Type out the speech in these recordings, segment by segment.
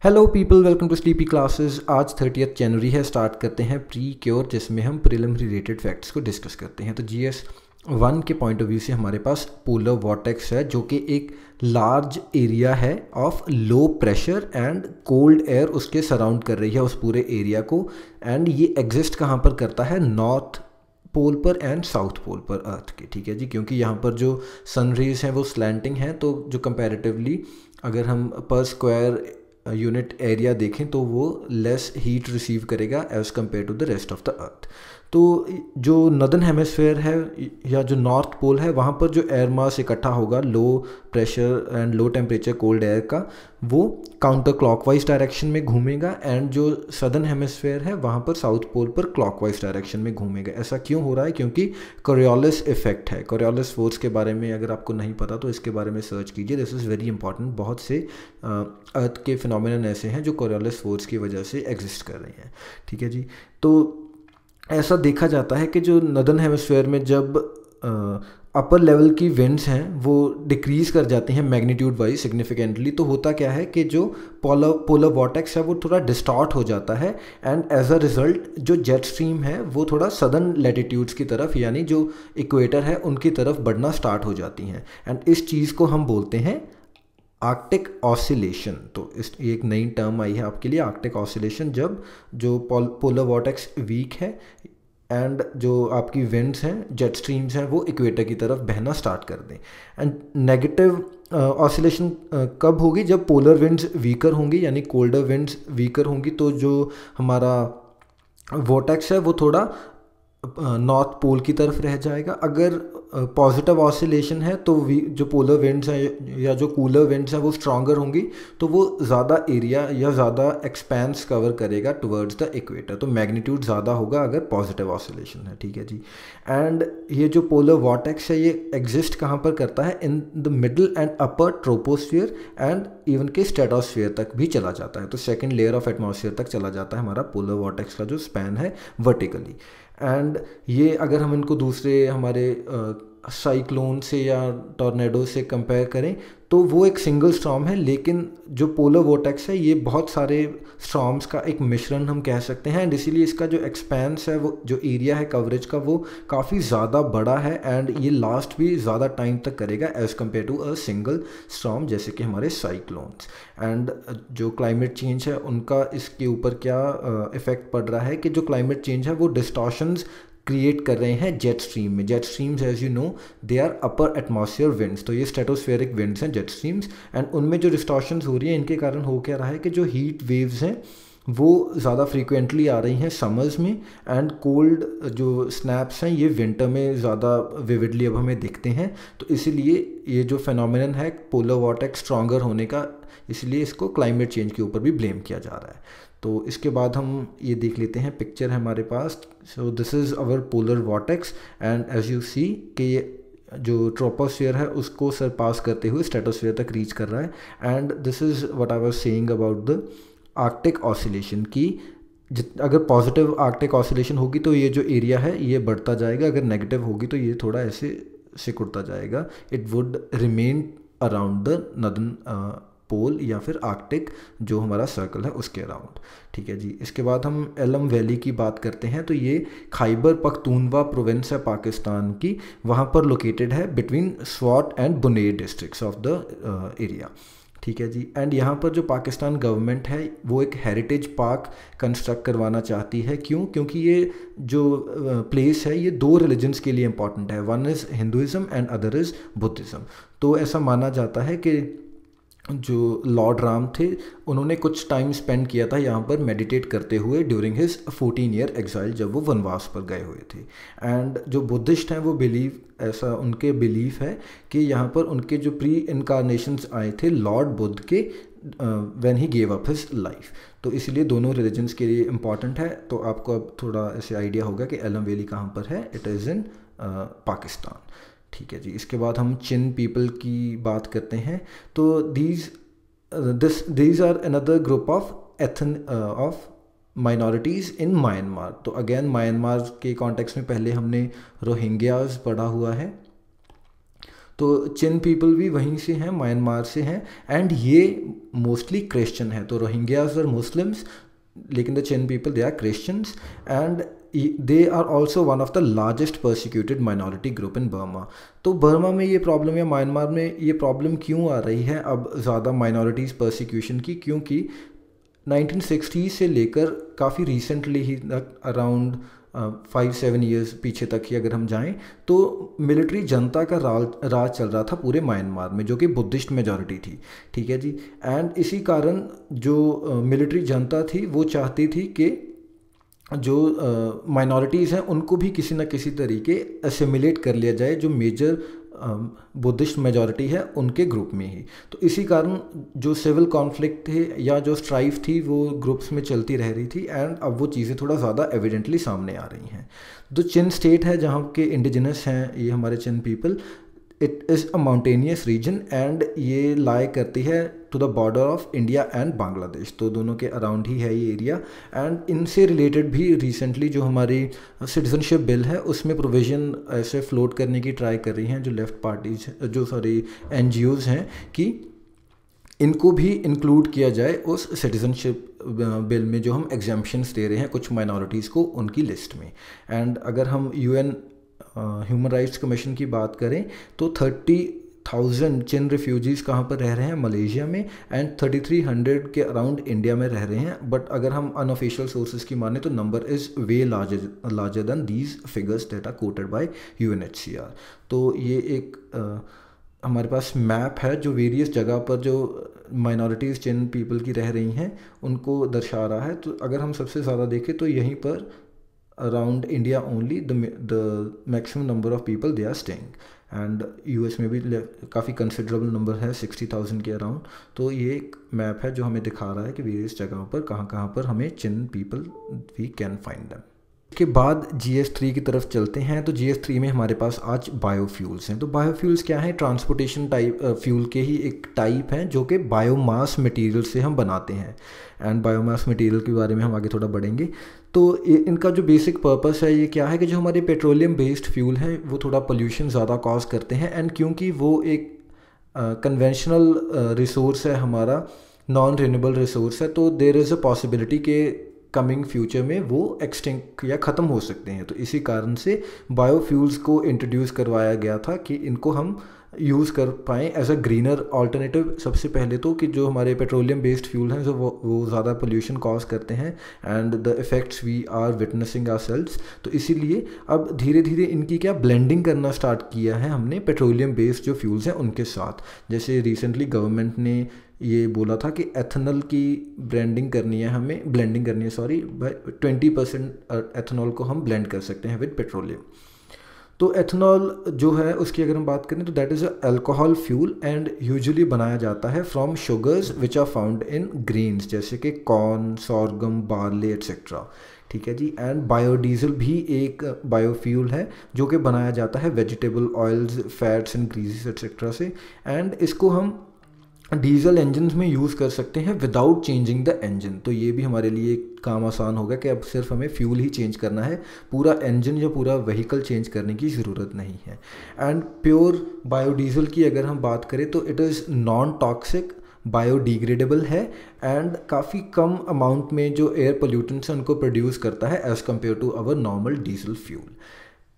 Hello people, welcome to sleepy classes. आज 30 जनवरी है। Start करते हैं प्री क्योर, जिसमें हम प्रीलिमिनरी रिलेटेड फैक्ट्स को डिस्कस करते हैं। तो जीएस 1 के पॉइंट ऑफ व्यू से हमारे पास पोलर वॉर्टेक्स है, जो कि एक लार्ज एरिया है of low pressure and cold air उसके सराउंड कर रही है उस पूरे एरिया को। एंड ये एग्जिस्ट कहाँ पर करता है? नॉर्थ पोल पर एंड साउथ पोल पर अर्थ के। ठीक है जी, क्योंकि यहाँ पर जो सन रेज हैं वो स्लैंटिंग हैं, तो जो कंपैरेटिवली अगर हम पर स्क्वायर यूनिट एरिया देखें तो वो लेस हीट रिसीव करेगा as compare to the rest of the earth. तो जो नदर्न हेमिस्फेयर है या जो नॉर्थ पोल है, वहाँ पर जो एयर मास इकट्ठा होगा low pressure and low temperature cold air का, वो काउंटर क्लॉकवाइज डायरेक्शन में घूमेगा। एंड जो सदर्न हेमिस्फेयर है वहाँ पर साउथ पोल पर क्लॉकवाइज डायरेक्शन में घूमेगा। ऐसा क्यों हो रहा है? क्योंकि कोरियोलिस इफेक्ट है। कोरियोलिस फोर्स के बारे में अगर आपको नहीं पता तो इसके बारे में सर्च कीजिए, दिस इज़ वेरी इंपॉर्टेंट। बहुत से अर्थ के फिनोमिनन ऐसे हैं जो कोरियोलिस फोर्स की वजह से एग्जिस्ट कर रहे हैं। ठीक है जी, तो ऐसा देखा जाता है कि जो नदर्न हेमिस्फेयर में जब अपर लेवल की विंड्स हैं वो डिक्रीज़ कर जाती हैं मैग्नीट्यूड वाइज सिग्निफिकेंटली, तो होता क्या है कि जो पोलर वॉर्टेक्स है वो थोड़ा डिस्टॉर्ट हो जाता है। एंड एज अ रिज़ल्ट जो जेट स्ट्रीम है वो थोड़ा सदर्न लैटिट्यूड्स की तरफ, यानी जो इक्वेटर है उनकी तरफ बढ़ना स्टार्ट हो जाती हैं। एंड इस चीज़ को हम बोलते हैं आर्कटिक ऑसिलेशन। तो इस एक नई टर्म आई है आपके लिए, आर्कटिक ऑसिलेशन, जब जो पोलर वॉर्टेक्स वीक है एंड जो आपकी विंड्स हैं, जेट स्ट्रीम्स हैं, वो इक्वेटर की तरफ बहना स्टार्ट कर दें। एंड नेगेटिव ऑसिलेशन कब होगी? जब पोलर विंड्स वीकर होंगी, यानी कोल्डर विंड्स वीकर होंगी, तो जो हमारा वॉर्टेक्स है वो थोड़ा नॉर्थ पोल की तरफ रह जाएगा। अगर पॉजिटिव ऑसिलेशन है तो जो पोलर विंड्स हैं या जो कूलर विंड्स हैं वो स्ट्रॉन्गर होंगी, तो वो ज़्यादा एरिया या ज़्यादा एक्सपेंस कवर करेगा टुवर्ड्स द इक्वेटर, तो मैग्नीट्यूड ज़्यादा होगा अगर पॉजिटिव ऑसिलेशन है। ठीक है जी। एंड ये जो पोलर वॉर्टेक्स है ये एग्जिस्ट कहाँ पर करता है? In the middle and upper troposphere and even के स्ट्रेटोस्फियर तक भी चला जाता है। तो सेकेंड लेयर ऑफ एटमॉस्फेयर तक चला जाता है हमारा पोलर वॉर्टेक्स का जो स्पैन है वर्टिकली। एंड ये अगर हम इनको दूसरे हमारे साइक्लोन से या टॉर्नेडो से कंपेयर करें तो वो एक सिंगल स्टॉर्म है, लेकिन जो पोलर वॉर्टेक्स है ये बहुत सारे स्टॉर्म्स का एक मिश्रण हम कह सकते हैं। एंड इसीलिए इसका जो एक्सपेंस है, वो जो एरिया है कवरेज का, वो काफ़ी ज़्यादा बड़ा है। एंड ये लास्ट भी ज़्यादा टाइम तक करेगा as compare to a single storm, जैसे कि हमारे साइक्लोन्स। एंड जो क्लाइमेट चेंज है उनका इसके ऊपर क्या इफ़ेक्ट पड़ रहा है कि जो क्लाइमेट चेंज है वो डिस्टॉर्शंस क्रिएट कर रहे हैं जेट स्ट्रीम में। Jet streams as you know they are upper atmosphere winds, तो ये स्ट्रेटोस्फेरिक विंड्स हैं जेट स्ट्रीम्स। एंड उनमें जो डिस्टॉर्शंस हो रही हैं इनके कारण हो क्या रहा है कि जो हीट वेव्स हैं वो ज़्यादा फ्रीक्वेंटली आ रही हैं समर्स में, एंड कोल्ड जो स्नैप्स हैं ये विंटर में ज़्यादा विविडली अब हमें दिखते हैं। तो इसीलिए ये जो फिनोमिनन है पोलर वॉर्टेक्स स्ट्रॉन्गर होने का, इसलिए इसको क्लाइमेट चेंज के ऊपर भी ब्लेम किया जा रहा है। तो इसके बाद हम ये देख लेते हैं, पिक्चर है हमारे पास। So this is our polar vortex and as you see कि जो ट्रोपोस्फियर है उसको सरपास करते हुए स्ट्रेटोस्फियर तक रीच कर रहा है। And this is what I was saying about the Arctic oscillation की अगर पॉजिटिव आर्कटिक ऑसिलेशन होगी तो ये जो एरिया है ये बढ़ता जाएगा, अगर नेगेटिव होगी तो ये थोड़ा ऐसे सिकुड़ता जाएगा। It would remain around the northern pole या फिर आर्कटिक जो हमारा सर्कल है उसके अराउंड। ठीक है जी। इसके बाद हम एलम वैली की बात करते हैं। तो ये खैबर पख्तूनवा प्रोविंस है पाकिस्तान की, वहाँ पर लोकेटेड है between Swat and Buner districts of the area. ठीक है जी। एंड यहाँ पर जो पाकिस्तान गवर्नमेंट है वो एक हेरिटेज पार्क कंस्ट्रक्ट करवाना चाहती है। क्यों? क्योंकि ये जो प्लेस है ये दो रिलीजन्स के लिए इम्पॉर्टेंट है, one is Hinduism and other is Buddhism. तो ऐसा माना जाता है कि जो लॉर्ड राम थे उन्होंने कुछ टाइम स्पेंड किया था यहाँ पर मेडिटेट करते हुए ड्यूरिंग हिज 14 ईयर एग्जाइल, जब वो वनवास पर गए हुए थे। एंड जो बुद्धिस्ट हैं वो ऐसा उनके बिलीफ है कि यहाँ पर उनके जो प्री इनकारनेशंस आए थे लॉर्ड बुद्ध के when he gave up his life. तो इसलिए दोनों रिलीजन्स के लिए इम्पॉर्टेंट है। तो आपको अब थोड़ा ऐसे आइडिया होगा कि एलम वैली कहाँ पर है। It is in Pakistan. ठीक है जी। इसके बाद हम चिन पीपल की बात करते हैं। तो these are another group of minorities in Myanmar. तो अगेन म्यांमार के कॉन्टेक्स्ट में पहले हमने रोहिंग्याज पढ़ा हुआ है। तो चिन पीपल भी वहीं से हैं, म्यांमार से हैं, एंड ये मोस्टली क्रिश्चियन है। तो रोहिंग्याज और मुस्लिम्स, लेकिन the Chin people they are Christians and they are also one of the largest persecuted minority group in Burma. तो बर्मा में ये प्रॉब्लम या म्यांमार में ये प्रॉब्लम क्यों आ रही है अब ज़्यादा माइनॉरिटीज़ परसिक्यूशन की? क्योंकि 1960 से लेकर काफ़ी रिसेंटली ही तक, अराउंड 5-7 ईयर्स पीछे तक ही अगर हम जाएं, तो मिलिट्री जनता का राज चल रहा था पूरे म्यांमार में, जो कि बुद्धिस्ट मेजॉरिटी थी। ठीक है जी। एंड इसी कारण जो मिलिट्री जनता थी वो चाहती थी कि जो माइनॉरिटीज़ हैं उनको भी किसी न किसी तरीके असिमिलेट कर लिया जाए, जो मेजर बुद्धिस्ट मेजॉरिटी है उनके ग्रुप में ही। तो इसी कारण जो सिविल कॉन्फ्लिक्ट थे या जो स्ट्राइफ थी वो ग्रुप्स में चलती रह रही थी, एंड अब वो चीज़ें थोड़ा ज़्यादा एविडेंटली सामने आ रही हैं। जो चिन स्टेट है जहाँ के इंडिजिनस हैं ये हमारे Chin people, it is a mountainous region and ये लाई करती है to the border of India and Bangladesh. तो दोनों के अराउंड ही है ये एरिया। एंड इनसे रिलेटेड भी रिसेंटली जो हमारी सिटीजनशिप बिल है उसमें प्रोविज़न ऐसे फ्लोट करने की ट्राई कर रही हैं जो लेफ़्ट पार्टीज, जो सॉरी NGOs हैं, कि इनको भी इंक्लूड किया जाए उस सिटीजनशिप बिल में जो हम एग्जाम्पशंस दे रहे हैं कुछ माइनॉरिटीज़ को उनकी लिस्ट में। एंड अगर हम UN ह्यूमन राइट्स कमीशन की बात करें तो 30,000 चिन रिफ्यूजीज़ कहाँ पर रह रहे हैं? मलेशिया में, एंड 3300 के अराउंड इंडिया में रह रहे हैं। बट अगर हम अनऑफिशियल सोर्सेज की माने तो number is way larger than these figures that are quoted by UNHCR। तो ये एक हमारे पास मैप है जो वेरियस जगह पर जो माइनॉरिटीज़ चिन पीपल की रह रही हैं उनको दर्शा रहा है। तो अगर हम सबसे ज़्यादा देखें तो यहीं पर around India only the maximum number of people they are staying, and US में भी काफ़ी कंसिडरेबल नंबर है 60,000 के अराउंड। तो ये एक मैप है जो हमें दिखा रहा है कि वेरियस जगहों पर कहाँ पर हमें Chin people we can find them. के बाद GS3 की तरफ चलते हैं। तो GS3 में हमारे पास आज बायोफ्यूल्स हैं। तो बायोफ्यूल्स क्या हैं? ट्रांसपोर्टेशन टाइप फ्यूल के ही एक टाइप हैं जो कि बायोमास मटेरियल से हम बनाते हैं, एंड बायोमास मटेरियल के बारे में हम आगे थोड़ा बढ़ेंगे। तो इनका जो बेसिक पर्पस है ये क्या है कि जो हमारे पेट्रोलियम बेस्ड फ्यूल हैं वो थोड़ा पोल्यूशन ज़्यादा कॉज करते हैं, एंड क्योंकि वो एक कन्वेंशनल रिसोर्स है, हमारा नॉन रिन्यूएबल रिसोर्स है, तो देयर इज़ अ पॉसिबिलिटी के कमिंग फ्यूचर में वो एक्सटिंक्ट या ख़त्म हो सकते हैं। तो इसी कारण से बायोफ्यूल्स को इंट्रोड्यूस करवाया गया था कि इनको हम यूज़ कर पाएँ एज अ ग्रीनर ऑल्टरनेटिव। सबसे पहले तो कि जो हमारे पेट्रोलियम बेस्ड फ्यूल हैं जो वो ज़्यादा पोल्यूशन कॉज करते हैं, and the effects we are witnessing ourselves. तो इसीलिए अब धीरे धीरे इनकी क्या ब्लेंडिंग करना स्टार्ट किया है हमने पेट्रोलियम बेस्ड जो फ्यूल्स हैं उनके साथ। जैसे रिसेंटली गवर्नमेंट ने ये बोला था कि एथनॉल की ब्लेंडिंग करनी है, 20% एथनॉल को हम ब्लेंड कर सकते हैं विद पेट्रोलियम। तो एथनॉल जो है उसकी अगर हम बात करें तो that is a alcohol fuel, and usually बनाया जाता है from sugars which are found in grains जैसे कि कॉर्न, सॉर्गम, बार्ले एट्सेट्रा। ठीक है जी। एंड बायोडीज़ल भी एक बायोफ्यूल है जो कि बनाया जाता है vegetable oils, fats and greases etcetera से, एंड इसको हम डीजल इंजन में यूज़ कर सकते हैं विदाउट चेंजिंग द इंजन। तो ये भी हमारे लिए काम आसान होगा कि अब सिर्फ हमें फ्यूल ही चेंज करना है, पूरा इंजन या पूरा व्हीकल चेंज करने की ज़रूरत नहीं है। एंड प्योर बायोडीज़ल की अगर हम बात करें तो it is non toxic, biodegradable है, एंड काफ़ी कम अमाउंट में जो एयर पोल्यूटेंट्स हैं उनको प्रोड्यूस करता है as compare to our normal diesel fuel.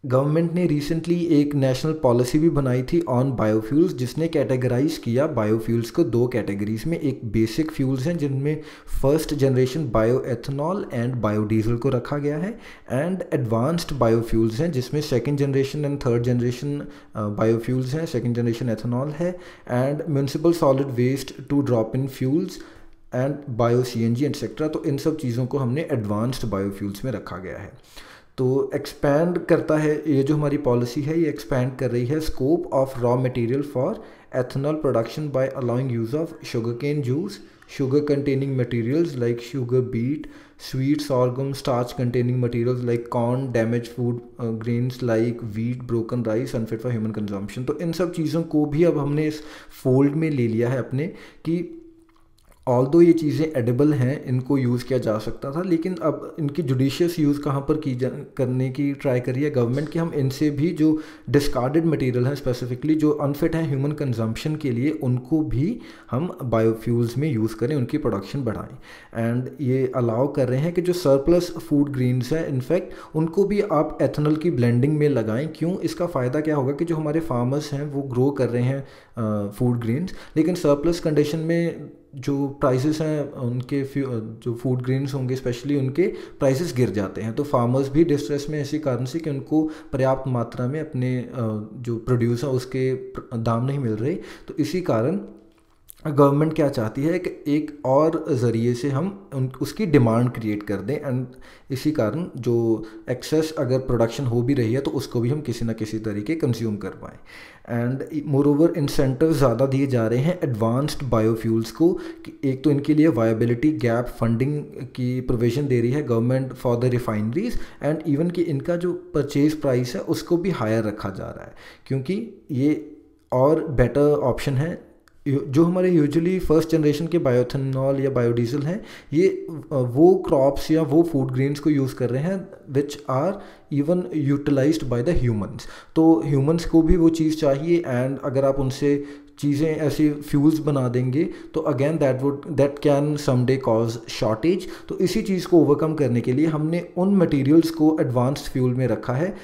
Government ने रिसेंटली एक नेशनल पॉलिसी भी बनाई थी ऑन बायोफ्यूल्स, जिसने कैटेगराइज किया बायोफ्यूल्स को 2 कैटेगरीज में। एक बेसिक फ्यूल्स हैं जिनमें first generation bio ethanol and biodiesel को रखा गया है, एंड एडवांस्ड बायोफ्यूल्स हैं जिसमें second generation and third generation biofuels हैं, सेकंड जनरेशन एथनॉल है, and municipal solid waste to drop in fuels and bio CNG etcetera. तो इन सब चीज़ों को हमने एडवांस्ड बायोफ्यूल्स में रखा गया है। तो एक्सपैंड करता है ये जो हमारी पॉलिसी है, ये एक्सपैंड कर रही है scope of raw material for ethanol production by allowing use of sugar cane juice, sugar containing materials like sugar beet, sweet sorghum, starch containing materials like corn, damaged food grains like wheat, broken rice, unfit for human consumption। तो इन सब चीज़ों को भी अब हमने इस fold में ले लिया है अपने कि ऑल्दो ये चीज़ें एडिबल हैं, इनको यूज़ किया जा सकता था, लेकिन अब इनकी जुडिशियस यूज़ कहाँ पर करने की ट्राई करी है गवर्नमेंट कि हम इनसे भी जो डिस्कार्डेड मटेरियल हैं, स्पेसिफिकली जो अनफिट हैं ह्यूमन कंजम्पशन के लिए, उनको भी हम बायोफ्यूल्स में यूज़ करें, उनकी प्रोडक्शन बढ़ाएं। एंड ये अलाउ कर रहे हैं कि जो सरप्लस फूड ग्रेन्स हैं इनफैक्ट उनको भी आप एथनॉल की ब्लेंडिंग में लगाएं। क्यों? इसका फ़ायदा क्या होगा कि जो हमारे फार्मर्स हैं वो ग्रो कर रहे हैं फूड ग्रेन्स, लेकिन सरप्लस कंडीशन में जो प्राइसेस हैं उनके जो फूड ग्रेन्स होंगे स्पेशली उनके प्राइसेस गिर जाते हैं, तो फार्मर्स भी डिस्ट्रेस में इसी कारण से कि उनको पर्याप्त मात्रा में अपने जो प्रोड्यूस है उसके दाम नहीं मिल रहे। तो इसी कारण गवर्नमेंट क्या चाहती है कि एक और ज़रिए से हम उसकी डिमांड क्रिएट कर दें, एंड इसी कारण जो एक्सेस अगर प्रोडक्शन हो भी रही है तो उसको भी हम किसी ना किसी तरीके कंज्यूम कर पाएँ। एंड मोर ओवर इंसेंटिव ज़्यादा दिए जा रहे हैं एडवांस्ड बायोफ्यूल्स को, कि एक तो इनके लिए वायबिलिटी गैप फंडिंग की प्रोविज़न दे रही है government for the refineries, and even कि इनका जो परचेज प्राइस है उसको भी हायर रखा जा रहा है, क्योंकि ये और बेटर ऑप्शन है। जो हमारे यूजुअली फर्स्ट जनरेशन के बायोथेनॉल या बायोडीजल हैं, ये वो क्रॉप्स या वो फूड ग्रेन्स को यूज़ कर रहे हैं which are even utilised by the humans. तो ह्यूमंस को भी वो चीज़ चाहिए, एंड अगर आप उनसे चीज़ें ऐसी फ्यूल्स बना देंगे तो again that can someday cause shortage. तो इसी चीज़ को ओवरकम करने के लिए हमने उन मटेरियल्स को एडवांस्ड फ्यूल में रखा है,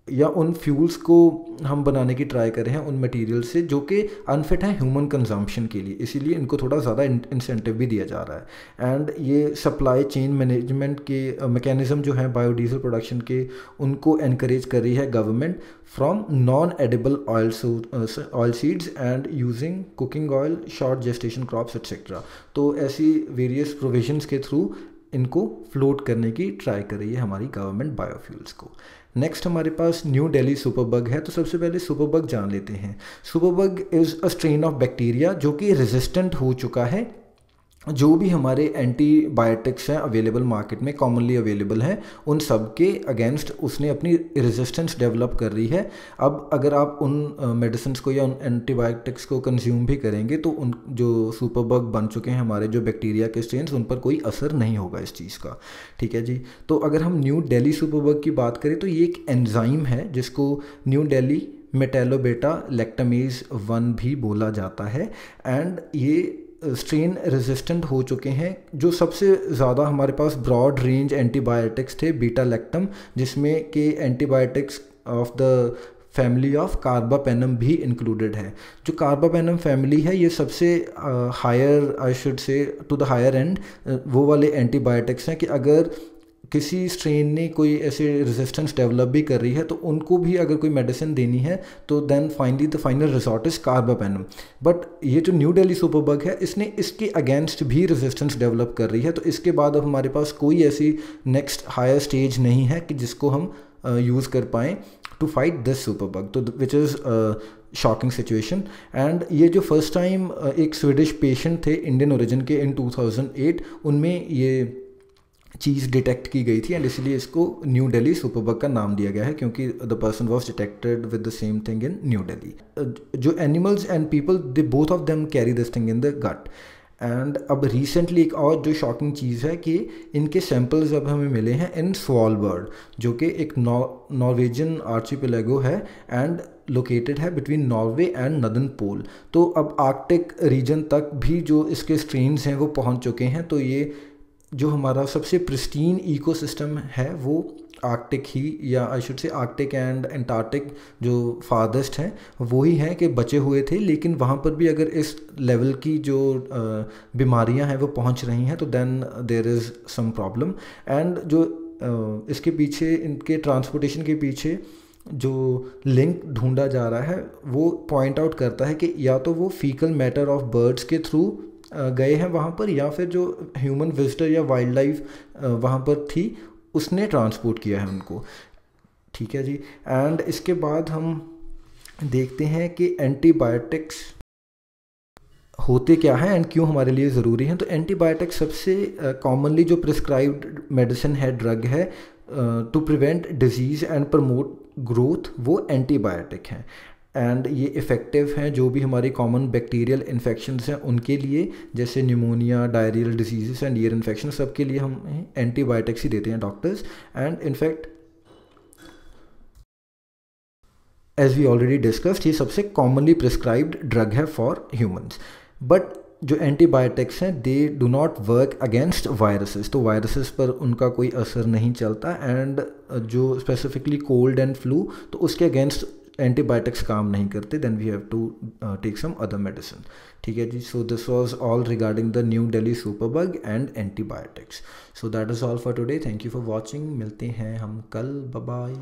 या उन फ्यूल्स को हम बनाने की ट्राई कर रहे हैं उन मटेरियल से जो कि अनफिट हैं ह्यूमन कंजम्पशन के लिए, इसीलिए इनको थोड़ा ज़्यादा इंसेंटिव भी दिया जा रहा है। एंड ये सप्लाई चेन मैनेजमेंट के मैकेनिज़्म जो हैं बायोडीजल प्रोडक्शन के, उनको एनकरेज कर रही है government from non edible oil seeds and using cooking oil, short gestation crops etcetera. तो ऐसी वेरियस प्रोविजंस के थ्रू इनको फ्लोट करने की ट्राई कर रही है हमारी गवर्नमेंट बायोफ्यूल्स को। नेक्स्ट हमारे पास न्यू दिल्ली सुपरबग है। तो सबसे पहले सुपरबग जान लेते हैं। Superbug is a strain of bacteria जो कि रेजिस्टेंट हो चुका है। जो भी हमारे एंटीबायोटिक्स हैं अवेलेबल मार्केट में, कॉमनली अवेलेबल हैं, उन सब के अगेंस्ट उसने अपनी रेजिस्टेंस डेवलप कर रही है। अब अगर आप उन मेडिसिन को या उन एंटीबायोटिक्स को कंज्यूम भी करेंगे तो उन जो सुपरबग बन चुके हैं हमारे जो बैक्टीरिया के स्ट्रेन्स, उन पर कोई असर नहीं होगा इस चीज़ का। ठीक है जी। तो अगर हम न्यू दिल्ली सुपरबग की बात करें तो ये एक एंजाइम है जिसको न्यू दिल्ली मेटालोबेटा लैक्टामेज 1 भी बोला जाता है। एंड ये स्ट्रेन रेजिस्टेंट हो चुके हैं। जो सबसे ज़्यादा हमारे पास ब्रॉड रेंज एंटीबायोटिक्स थे बीटा लैक्टम, जिसमें के antibiotics of the family of carbapenem भी इंक्लूडेड है। जो कार्बापेनम फैमिली है ये सबसे higher, I should say to the higher end, वो वाले एंटीबायोटिक्स हैं कि अगर किसी स्ट्रेन ने कोई ऐसे रेजिस्टेंस डेवलप भी कर रही है तो उनको भी अगर कोई मेडिसिन देनी है तो then finally the final resort is carbapenem. But ये जो न्यू दिल्ली सुपरबग है इसने इसके अगेंस्ट भी रेजिस्टेंस डेवलप कर रही है। तो इसके बाद अब हमारे पास कोई ऐसी नेक्स्ट हायर स्टेज नहीं है कि जिसको हम यूज़ कर पाएँ टू फाइट दिस सुपरबग, तो which is shocking situation. And ये जो फर्स्ट टाइम एक स्वीडिश पेशेंट थे इंडियन ओरिजिन के इन 2008, उनमें ये चीज़ डिटेक्ट की गई थी, एंड इसलिए इसको न्यू दिल्ली सुपरबग का नाम दिया गया है क्योंकि the person was detected with the same thing in New Delhi. जो animals and people, they both of them carry this thing in the gut. And अब रिसेंटली एक और जो शॉकिंग चीज़ है कि इनके सैम्पल्स अब हमें मिले हैं इन स्वालबर्ड, जो कि एक नॉर्वेजियन आर्चिपेलागो है एंड लोकेटेड है बिटवीन नॉर्वे एंड नदर्न पोल। तो अब आर्कटिक रीजन तक भी जो इसके स्ट्रेन्स हैं वो पहुंच चुके हैं। तो ये जो हमारा सबसे प्रिस्टीन इकोसिस्टम है वो आर्कटिक ही, या आई शुड से आर्कटिक एंड एंटार्कटिक जो फारदेस्ट हैं वो ही हैं कि बचे हुए थे, लेकिन वहाँ पर भी अगर इस लेवल की जो बीमारियाँ हैं वो पहुँच रही हैं तो then there is some problem. And जो इसके पीछे, इनके ट्रांसपोर्टेशन के पीछे जो लिंक ढूंढा जा रहा है वो पॉइंट आउट करता है कि या तो वो फीकल मैटर ऑफ बर्ड्स के थ्रू गए हैं वहाँ पर, या फिर जो ह्यूमन विजिटर या वाइल्ड लाइफ वहाँ पर थी उसने ट्रांसपोर्ट किया है उनको। ठीक है जी। एंड इसके बाद हम देखते हैं कि एंटीबायोटिक्स होते क्या हैं एंड क्यों हमारे लिए ज़रूरी हैं। तो एंटीबायोटिक्स सबसे कॉमनली जो प्रिस्क्राइब्ड मेडिसिन है, ड्रग है to prevent disease and promote growth, वो एंटीबायोटिक हैं। एंड ये इफ़ेक्टिव हैं जो भी हमारी कॉमन बैक्टीरियल इन्फेक्शंस हैं उनके लिए, जैसे pneumonia, diarrhoeal disease and ear infection, सब के लिए हम एंटीबायोटिक्स ही देते हैं doctors. And in fact as we already discussed, ये सबसे कॉमनली प्रिस्क्राइब्ड ड्रग है फॉर ह्यूमंस। बट जो एंटीबायोटिक्स हैं they do not work against viruses, तो वायरसेस पर उनका कोई असर नहीं चलता। एंड जो स्पेसिफिकली कोल्ड एंड फ्लू, तो उसके अगेंस्ट एंटीबायोटिक्स काम नहीं करते, then we have to take some other medicine. ठीक है जी, so this was all regarding the New Delhi superbug and antibiotics. So that is all for today, thank you for watching, मिलते हैं हम कल, बाय बाय।